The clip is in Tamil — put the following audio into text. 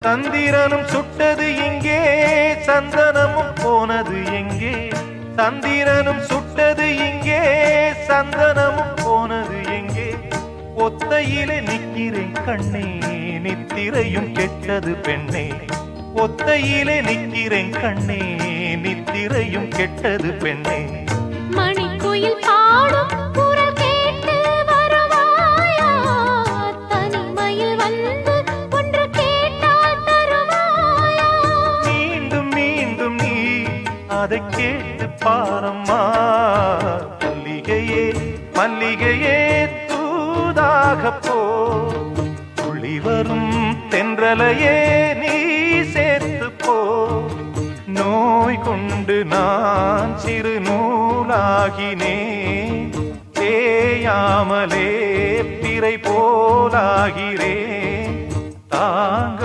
சந்திரனும் சுட்டது எங்கே, சந்தனமும் போனது எங்கே? சந்திரனும் சுட்டது இங்கே, சந்தனமும் போனது எங்கே? ஒத்தையிலே நிற்கிறேன் கண்ணே, நித்திரையும் கெட்டது பெண்ணே. ஒத்தையிலே நிற்கிறேன் கண்ணே, நித்திரையும் கெட்டது பெண்ணே. மணிக்குயில் பாடும் குரல் கேட்டு வருவாயா? தனிமையில் வந்து ஒன்று கேட்டால் தருவாயா? மீண்டும் மீண்டும் நீ அதை கேட்டு பாரம்மா. மல்லிகையே மல்லிகையே தூதாக போ, துளி வரும் தென்றலையே நீ சேர்த்து போ. நோய் கொண்டு நான் சிறு நூலாகினேன், தேயாமலே பிறை போலாகிறேன். தாங்க